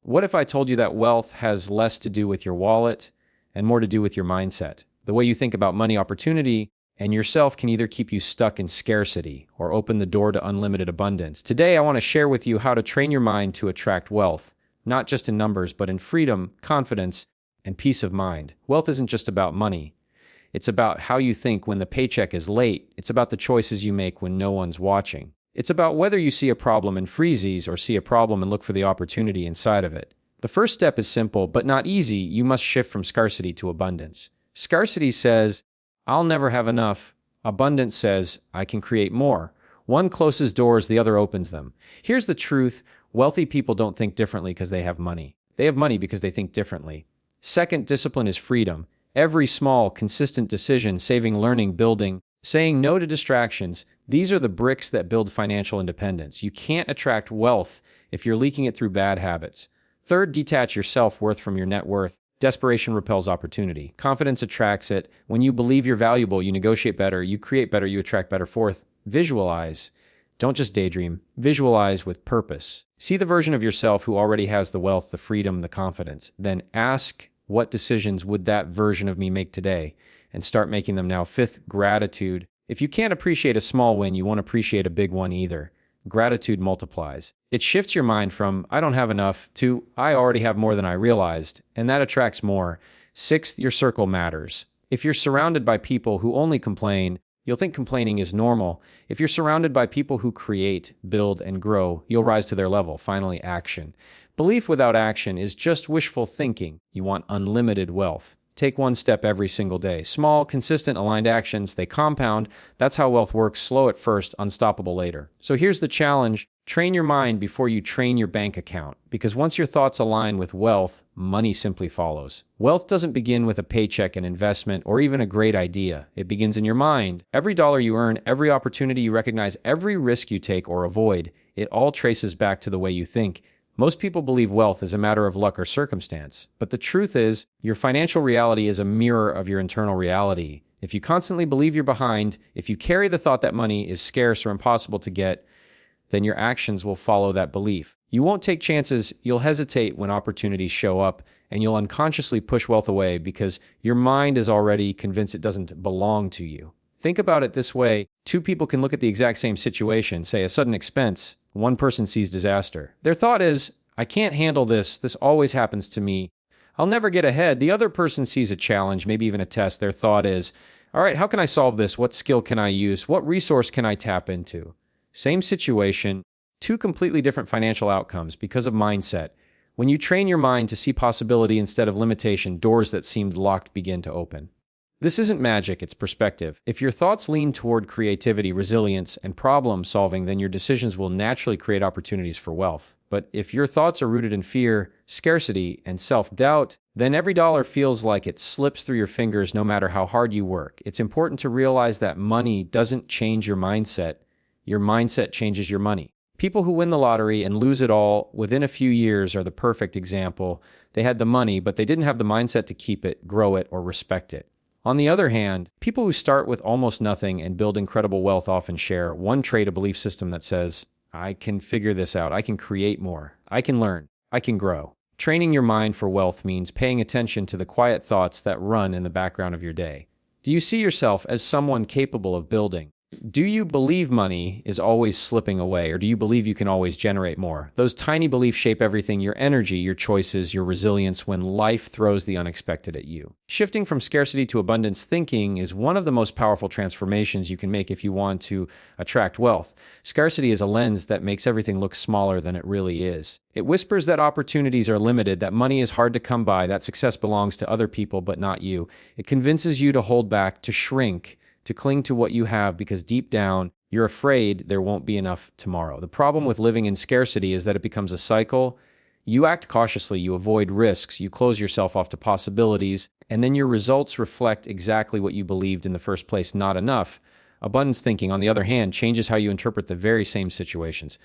What if I told you that wealth has less to do with your wallet and more to do with your mindset? The way you think about money, opportunity, and yourself can either keep you stuck in scarcity or open the door to unlimited abundance. Today, I want to share with you how to train your mind to attract wealth, not just in numbers, but in freedom, confidence, and peace of mind. Wealth isn't just about money. It's about how you think when the paycheck is late. It's about the choices you make when no one's watching. It's about whether you see a problem and freeze or see a problem and look for the opportunity inside of it. The first step is simple, but not easy. You must shift from scarcity to abundance. Scarcity says, I'll never have enough. Abundance says, I can create more. One closes doors, the other opens them. Here's the truth. Wealthy people don't think differently because they have money. They have money because they think differently. Second, discipline is freedom. Every small, consistent decision, saving, learning, building, saying no to distractions, these are the bricks that build financial independence. You can't attract wealth if you're leaking it through bad habits. Third, detach your self-worth from your net worth. Desperation repels opportunity. Confidence attracts it. When you believe you're valuable, you negotiate better, you create better, you attract better. Fourth, visualize. Don't just daydream. Visualize with purpose. See the version of yourself who already has the wealth, the freedom, the confidence. Then ask, what decisions would that version of me make today? And start making them now. Fifth, gratitude. If you can't appreciate a small win, you won't appreciate a big one either. Gratitude multiplies. It shifts your mind from, I don't have enough, to, I already have more than I realized, and that attracts more. Sixth, your circle matters. If you're surrounded by people who only complain, you'll think complaining is normal. If you're surrounded by people who create, build, and grow, you'll rise to their level. Finally, action. Belief without action is just wishful thinking. You want unlimited wealth. Take one step every single day. Small, consistent, aligned actions, they compound. That's how wealth works. Slow at first, unstoppable later. So here's the challenge. Train your mind before you train your bank account. Because once your thoughts align with wealth, money simply follows. Wealth doesn't begin with a paycheck, an investment, or even a great idea. It begins in your mind. Every dollar you earn, every opportunity you recognize, every risk you take or avoid, it all traces back to the way you think. Most people believe wealth is a matter of luck or circumstance, but the truth is, your financial reality is a mirror of your internal reality. If you constantly believe you're behind, if you carry the thought that money is scarce or impossible to get, then your actions will follow that belief. You won't take chances, you'll hesitate when opportunities show up, and you'll unconsciously push wealth away because your mind is already convinced it doesn't belong to you. Think about it this way. Two people can look at the exact same situation, say a sudden expense. One person sees disaster. Their thought is, I can't handle this. This always happens to me. I'll never get ahead. The other person sees a challenge, maybe even a test. Their thought is, all right, how can I solve this? What skill can I use? What resource can I tap into? Same situation, two completely different financial outcomes because of mindset. When you train your mind to see possibility instead of limitation, doors that seemed locked begin to open. This isn't magic, it's perspective. If your thoughts lean toward creativity, resilience, and problem solving, then your decisions will naturally create opportunities for wealth. But if your thoughts are rooted in fear, scarcity, and self-doubt, then every dollar feels like it slips through your fingers no matter how hard you work. It's important to realize that money doesn't change your mindset changes your money. People who win the lottery and lose it all within a few years are the perfect example. They had the money, but they didn't have the mindset to keep it, grow it, or respect it. On the other hand, people who start with almost nothing and build incredible wealth often share one trait, a belief system that says, I can figure this out, I can create more, I can learn, I can grow. Training your mind for wealth means paying attention to the quiet thoughts that run in the background of your day. Do you see yourself as someone capable of building? Do you believe money is always slipping away, or do you believe you can always generate more? Those tiny beliefs shape everything, your energy, your choices, your resilience when life throws the unexpected at you. Shifting from scarcity to abundance thinking is one of the most powerful transformations you can make if you want to attract wealth. Scarcity is a lens that makes everything look smaller than it really is. It whispers that opportunities are limited, that money is hard to come by, that success belongs to other people but not you. It convinces you to hold back, to shrink, to cling to what you have because deep down, you're afraid there won't be enough tomorrow. The problem with living in scarcity is that it becomes a cycle. You act cautiously, you avoid risks, you close yourself off to possibilities, and then your results reflect exactly what you believed in the first place, not enough. Abundance thinking, on the other hand, changes how you interpret the very same situations.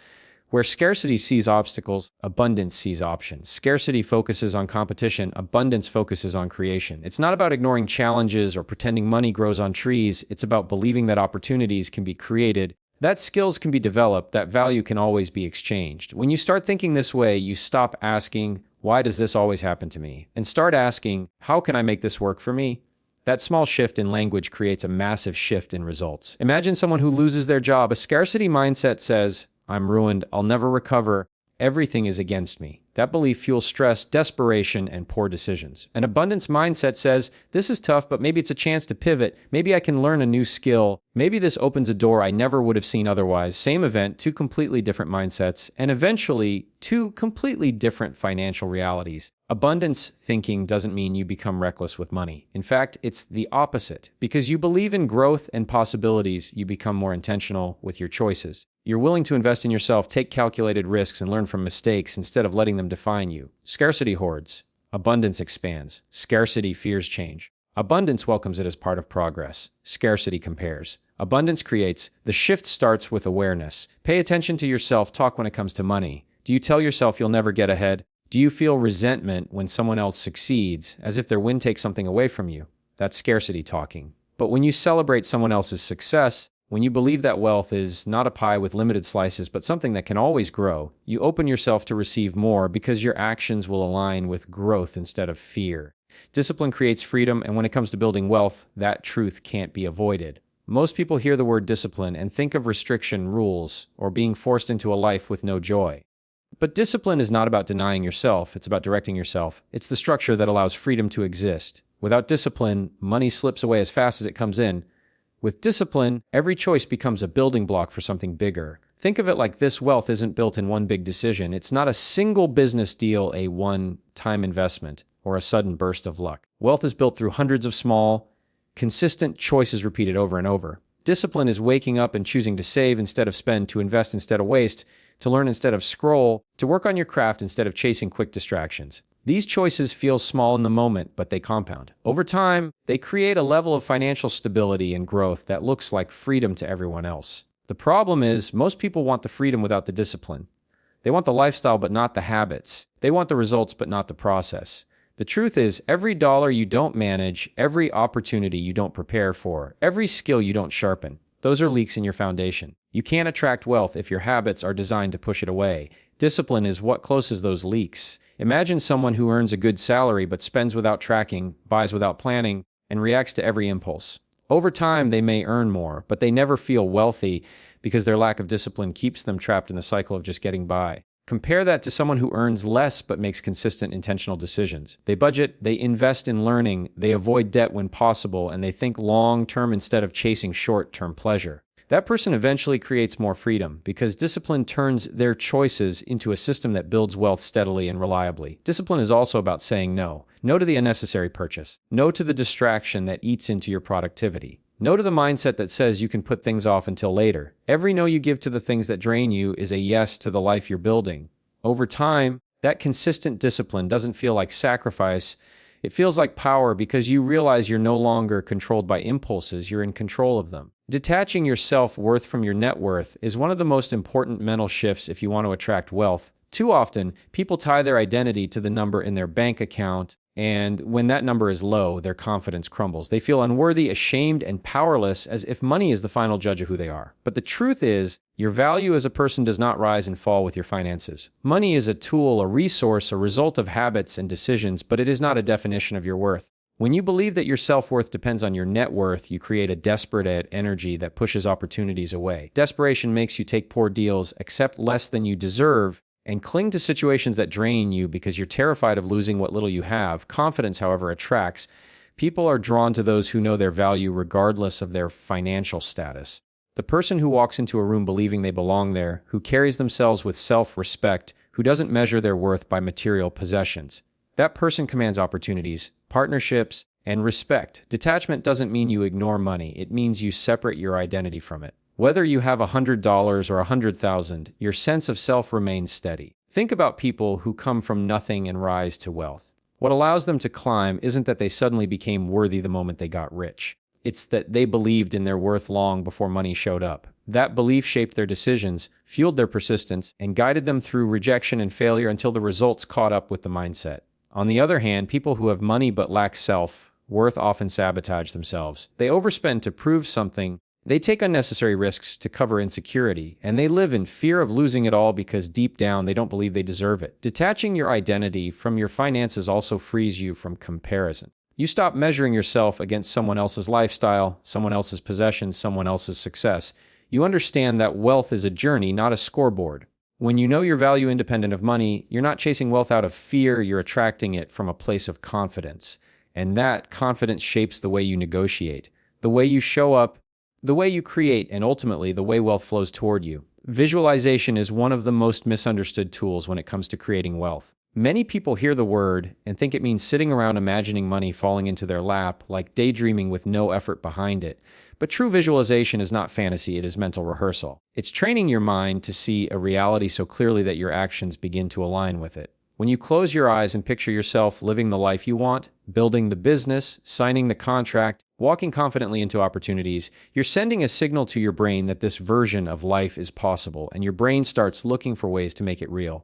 Where scarcity sees obstacles, abundance sees options. Scarcity focuses on competition, abundance focuses on creation. It's not about ignoring challenges or pretending money grows on trees. It's about believing that opportunities can be created That skills can be developed, that value can always be exchanged. When you start thinking this way, you stop asking, why does this always happen to me? And start asking, how can I make this work for me? That small shift in language creates a massive shift in results. Imagine someone who loses their job. A scarcity mindset says, I'm ruined, I'll never recover, everything is against me. That belief fuels stress, desperation, and poor decisions. An abundance mindset says, this is tough, but maybe it's a chance to pivot. Maybe I can learn a new skill. Maybe this opens a door I never would have seen otherwise. Same event, two completely different mindsets, and eventually two completely different financial realities. Abundance thinking doesn't mean you become reckless with money. In fact, it's the opposite. Because you believe in growth and possibilities, you become more intentional with your choices. You're willing to invest in yourself, take calculated risks, and learn from mistakes instead of letting them define you. Scarcity hoards. Abundance expands. Scarcity fears change. Abundance welcomes it as part of progress. Scarcity compares. Abundance creates. The shift starts with awareness. Pay attention to your self-talk when it comes to money. Do you tell yourself you'll never get ahead? Do you feel resentment when someone else succeeds, as if their win takes something away from you? That's scarcity talking. But when you celebrate someone else's success, when you believe that wealth is not a pie with limited slices, but something that can always grow, you open yourself to receive more because your actions will align with growth instead of fear. Discipline creates freedom, and when it comes to building wealth, that truth can't be avoided. Most people hear the word discipline and think of restriction, rules, or being forced into a life with no joy. But discipline is not about denying yourself, it's about directing yourself. It's the structure that allows freedom to exist. Without discipline, money slips away as fast as it comes in. With discipline, every choice becomes a building block for something bigger. Think of it like this: wealth isn't built in one big decision. It's not a single business deal, a one-time investment, or a sudden burst of luck. Wealth is built through hundreds of small, consistent choices repeated over and over. Discipline is waking up and choosing to save instead of spend, to invest instead of waste, to learn instead of scroll, to work on your craft instead of chasing quick distractions. These choices feel small in the moment, but they compound. Over time, they create a level of financial stability and growth that looks like freedom to everyone else. The problem is, most people want the freedom without the discipline. They want the lifestyle, but not the habits. They want the results, but not the process. The truth is, every dollar you don't manage, every opportunity you don't prepare for, every skill you don't sharpen, those are leaks in your foundation. You can't attract wealth if your habits are designed to push it away. Discipline is what closes those leaks. Imagine someone who earns a good salary but spends without tracking, buys without planning, and reacts to every impulse. Over time, they may earn more, but they never feel wealthy because their lack of discipline keeps them trapped in the cycle of just getting by. Compare that to someone who earns less but makes consistent, intentional decisions. They budget, they invest in learning, they avoid debt when possible, and they think long-term instead of chasing short-term pleasure. That person eventually creates more freedom because discipline turns their choices into a system that builds wealth steadily and reliably. Discipline is also about saying no. No to the unnecessary purchase. No to the distraction that eats into your productivity. No to the mindset that says you can put things off until later. Every no you give to the things that drain you is a yes to the life you're building. Over time, that consistent discipline doesn't feel like sacrifice. It feels like power because you realize you're no longer controlled by impulses, you're in control of them. Detaching your self-worth from your net worth is one of the most important mental shifts if you want to attract wealth. Too often, people tie their identity to the number in their bank account, and when that number is low, their confidence crumbles. They feel unworthy, ashamed, and powerless, as if money is the final judge of who they are. But the truth is, your value as a person does not rise and fall with your finances. Money is a tool, a resource, a result of habits and decisions, but it is not a definition of your worth. When you believe that your self-worth depends on your net worth, you create a desperate energy that pushes opportunities away. Desperation makes you take poor deals, accept less than you deserve, and cling to situations that drain you because you're terrified of losing what little you have. Confidence, however, attracts. People are drawn to those who know their value regardless of their financial status. The person who walks into a room believing they belong there, who carries themselves with self-respect, who doesn't measure their worth by material possessions. That person commands opportunities, partnerships, and respect. Detachment doesn't mean you ignore money. It means you separate your identity from it. Whether you have $100 or $100,000, your sense of self remains steady. Think about people who come from nothing and rise to wealth. What allows them to climb isn't that they suddenly became worthy the moment they got rich. It's that they believed in their worth long before money showed up. That belief shaped their decisions, fueled their persistence, and guided them through rejection and failure until the results caught up with the mindset. On the other hand, people who have money but lack self-worth often sabotage themselves. They overspend to prove something, They take unnecessary risks to cover insecurity, and they live in fear of losing it all because deep down they don't believe they deserve it. Detaching your identity from your finances also frees you from comparison. You stop measuring yourself against someone else's lifestyle, someone else's possessions, someone else's success. You understand that wealth is a journey, not a scoreboard. When you know your value independent of money, you're not chasing wealth out of fear, you're attracting it from a place of confidence. And that confidence shapes the way you negotiate, the way you show up, the way you create, and ultimately the way wealth flows toward you. Visualization is one of the most misunderstood tools when it comes to creating wealth. Many people hear the word and think it means sitting around imagining money falling into their lap, like daydreaming with no effort behind it. But true visualization is not fantasy, it is mental rehearsal. It's training your mind to see a reality so clearly that your actions begin to align with it. When you close your eyes and picture yourself living the life you want, building the business, signing the contract, walking confidently into opportunities, you're sending a signal to your brain that this version of life is possible, and your brain starts looking for ways to make it real.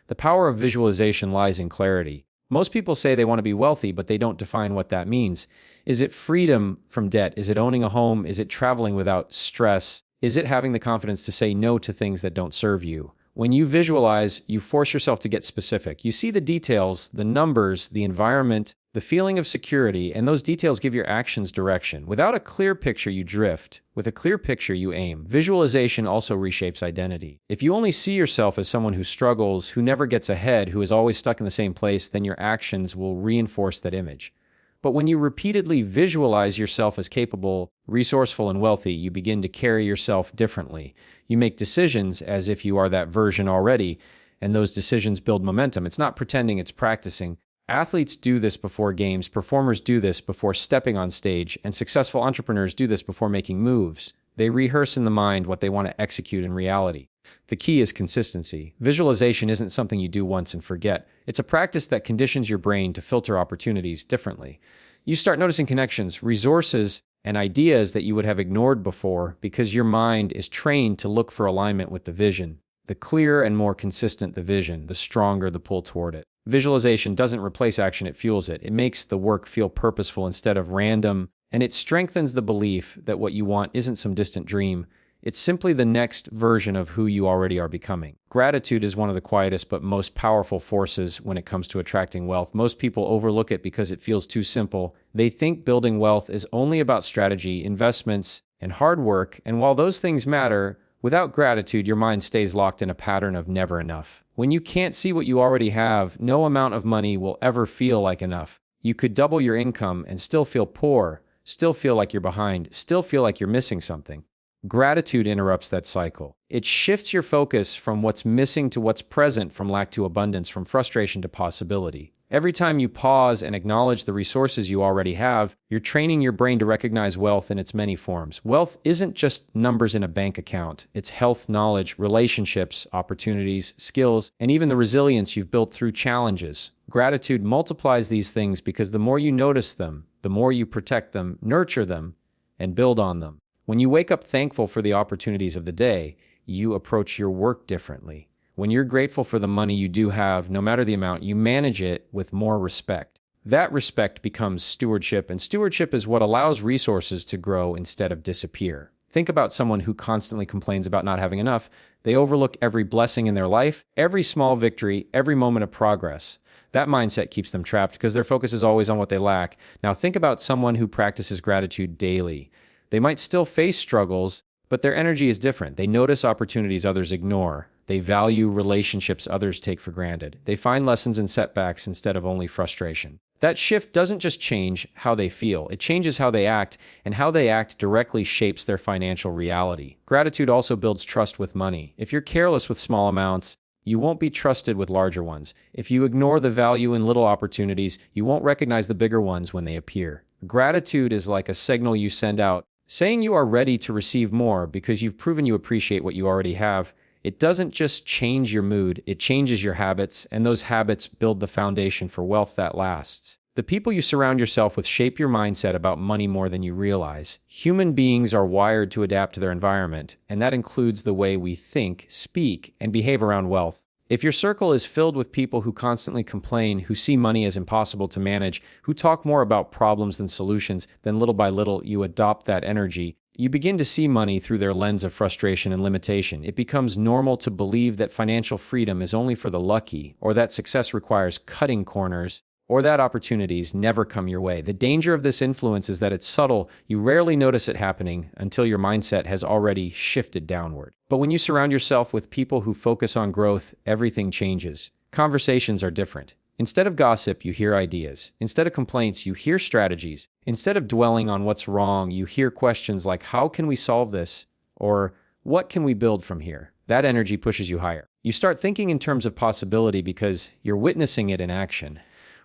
The power of visualization lies in clarity. Most people say they want to be wealthy, but they don't define what that means. Is it freedom from debt? Is it owning a home? Is it traveling without stress? Is it having the confidence to say no to things that don't serve you? When you visualize, you force yourself to get specific. You see the details, the numbers, the environment, the feeling of security, and those details give your actions direction. Without a clear picture, you drift. With a clear picture, you aim. Visualization also reshapes identity. If you only see yourself as someone who struggles, who never gets ahead, who is always stuck in the same place, then your actions will reinforce that image. But when you repeatedly visualize yourself as capable, resourceful, and wealthy, you begin to carry yourself differently. You make decisions as if you are that version already, and those decisions build momentum. It's not pretending, it's practicing. Athletes do this before games, performers do this before stepping on stage, and successful entrepreneurs do this before making moves. They rehearse in the mind what they want to execute in reality. The key is consistency. Visualization isn't something you do once and forget. It's a practice that conditions your brain to filter opportunities differently. You start noticing connections, resources, and ideas that you would have ignored before because your mind is trained to look for alignment with the vision. The clearer and more consistent the vision, the stronger the pull toward it. Visualization doesn't replace action, it fuels it. It makes the work feel purposeful instead of random, and it strengthens the belief that what you want isn't some distant dream. It's simply the next version of who you already are becoming. Gratitude is one of the quietest but most powerful forces when it comes to attracting wealth. Most people overlook it because it feels too simple. They think building wealth is only about strategy, investments, and hard work, and while those things matter, without gratitude, your mind stays locked in a pattern of never enough. When you can't see what you already have, no amount of money will ever feel like enough. You could double your income and still feel poor, still feel like you're behind, still feel like you're missing something. Gratitude interrupts that cycle. It shifts your focus from what's missing to what's present, from lack to abundance, from frustration to possibility. Every time you pause and acknowledge the resources you already have, you're training your brain to recognize wealth in its many forms. Wealth isn't just numbers in a bank account. It's health, knowledge, relationships, opportunities, skills, and even the resilience you've built through challenges. Gratitude multiplies these things because the more you notice them, the more you protect them, nurture them, and build on them. When you wake up thankful for the opportunities of the day, you approach your work differently. When you're grateful for the money you do have, no matter the amount, you manage it with more respect. That respect becomes stewardship, and stewardship is what allows resources to grow instead of disappear. Think about someone who constantly complains about not having enough. They overlook every blessing in their life, every small victory, every moment of progress. That mindset keeps them trapped because their focus is always on what they lack. Now think about someone who practices gratitude daily. They might still face struggles, but their energy is different. They notice opportunities others ignore. They value relationships others take for granted. They find lessons in setbacks instead of only frustration. That shift doesn't just change how they feel, it changes how they act, and how they act directly shapes their financial reality. Gratitude also builds trust with money. If you're careless with small amounts, you won't be trusted with larger ones. If you ignore the value in little opportunities, you won't recognize the bigger ones when they appear. Gratitude is like a signal you send out, saying you are ready to receive more because you've proven you appreciate what you already have. It doesn't just change your mood, it changes your habits, and those habits build the foundation for wealth that lasts. The people you surround yourself with shape your mindset about money more than you realize. Human beings are wired to adapt to their environment, and that includes the way we think, speak, and behave around wealth. If your circle is filled with people who constantly complain, who see money as impossible to manage, who talk more about problems than solutions, then little by little you adopt that energy. You begin to see money through their lens of frustration and limitation. It becomes normal to believe that financial freedom is only for the lucky, or that success requires cutting corners, or that opportunities never come your way. The danger of this influence is that it's subtle. You rarely notice it happening until your mindset has already shifted downward. But when you surround yourself with people who focus on growth, everything changes. Conversations are different. Instead of gossip, you hear ideas. Instead of complaints, you hear strategies. Instead of dwelling on what's wrong, you hear questions like, how can we solve this? Or what can we build from here? That energy pushes you higher. You start thinking in terms of possibility because you're witnessing it in action.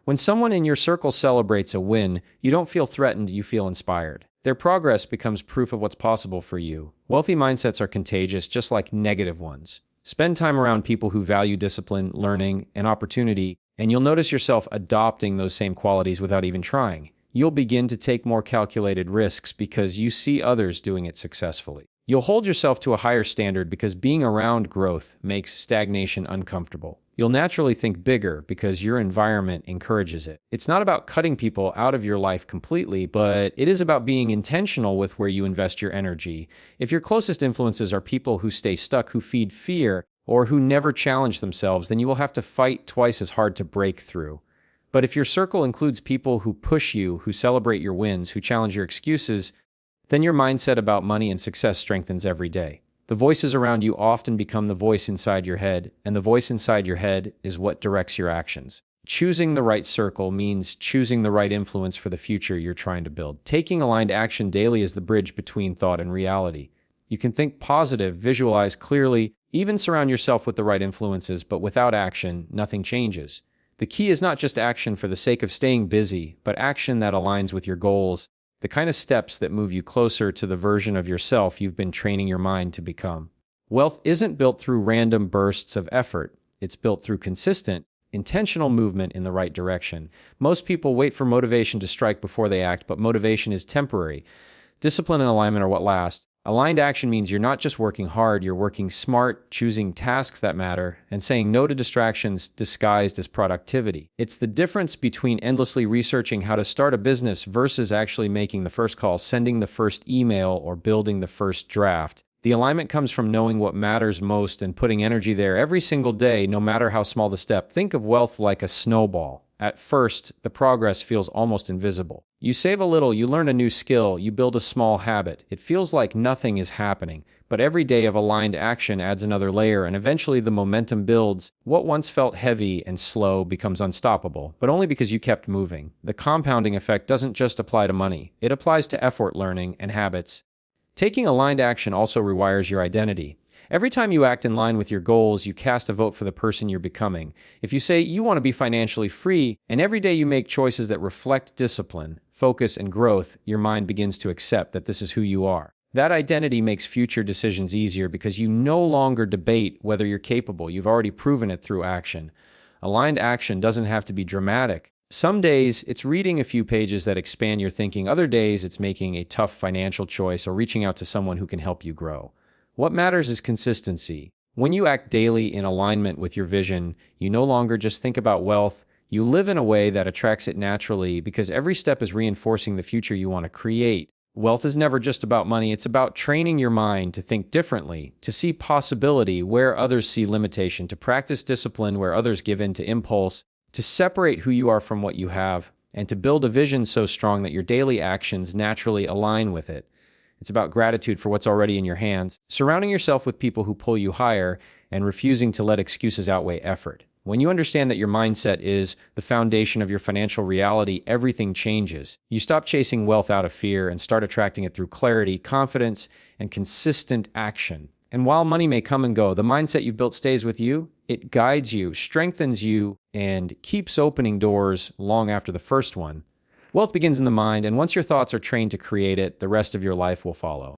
When someone in your circle celebrates a win, you don't feel threatened, you feel inspired. Their progress becomes proof of what's possible for you. Wealthy mindsets are contagious, just like negative ones. Spend time around people who value discipline, learning, and opportunity, and you'll notice yourself adopting those same qualities without even trying. You'll begin to take more calculated risks because you see others doing it successfully. You'll hold yourself to a higher standard because being around growth makes stagnation uncomfortable. You'll naturally think bigger because your environment encourages it. It's not about cutting people out of your life completely, but it is about being intentional with where you invest your energy. If your closest influences are people who stay stuck, who feed fear, or who never challenge themselves, then you will have to fight twice as hard to break through. But if your circle includes people who push you, who celebrate your wins, who challenge your excuses, then your mindset about money and success strengthens every day. The voices around you often become the voice inside your head, and the voice inside your head is what directs your actions. Choosing the right circle means choosing the right influence for the future you're trying to build. Taking aligned action daily is the bridge between thought and reality. You can think positive, visualize clearly, even surround yourself with the right influences, but without action, nothing changes. The key is not just action for the sake of staying busy, but action that aligns with your goals, the kind of steps that move you closer to the version of yourself you've been training your mind to become. Wealth isn't built through random bursts of effort. It's built through consistent, intentional movement in the right direction. Most people wait for motivation to strike before they act, but motivation is temporary. Discipline and alignment are what last. Aligned action means you're not just working hard, you're working smart, choosing tasks that matter, and saying no to distractions disguised as productivity. It's the difference between endlessly researching how to start a business versus actually making the first call, sending the first email, or building the first draft. The alignment comes from knowing what matters most and putting energy there every single day, no matter how small the step. Think of wealth like a snowball. At first, the progress feels almost invisible. You save a little, you learn a new skill, you build a small habit. It feels like nothing is happening, but every day of aligned action adds another layer, and eventually the momentum builds. What once felt heavy and slow becomes unstoppable, but only because you kept moving. The compounding effect doesn't just apply to money. It applies to effort, learning, and habits. Taking aligned action also rewires your identity. Every time you act in line with your goals, you cast a vote for the person you're becoming. If you say you want to be financially free, and every day you make choices that reflect discipline, focus, and growth, your mind begins to accept that this is who you are. That identity makes future decisions easier because you no longer debate whether you're capable. You've already proven it through action. Aligned action doesn't have to be dramatic. Some days, it's reading a few pages that expand your thinking. Other days, it's making a tough financial choice or reaching out to someone who can help you grow. What matters is consistency. When you act daily in alignment with your vision, you no longer just think about wealth. You live in a way that attracts it naturally because every step is reinforcing the future you want to create. Wealth is never just about money. It's about training your mind to think differently, to see possibility where others see limitation, to practice discipline where others give in to impulse, to separate who you are from what you have, and to build a vision so strong that your daily actions naturally align with it. It's about gratitude for what's already in your hands, surrounding yourself with people who pull you higher, and refusing to let excuses outweigh effort. When you understand that your mindset is the foundation of your financial reality, everything changes. You stop chasing wealth out of fear and start attracting it through clarity, confidence, and consistent action. And while money may come and go, the mindset you've built stays with you. It guides you, strengthens you, and keeps opening doors long after the first one. Wealth begins in the mind, and once your thoughts are trained to create it, the rest of your life will follow.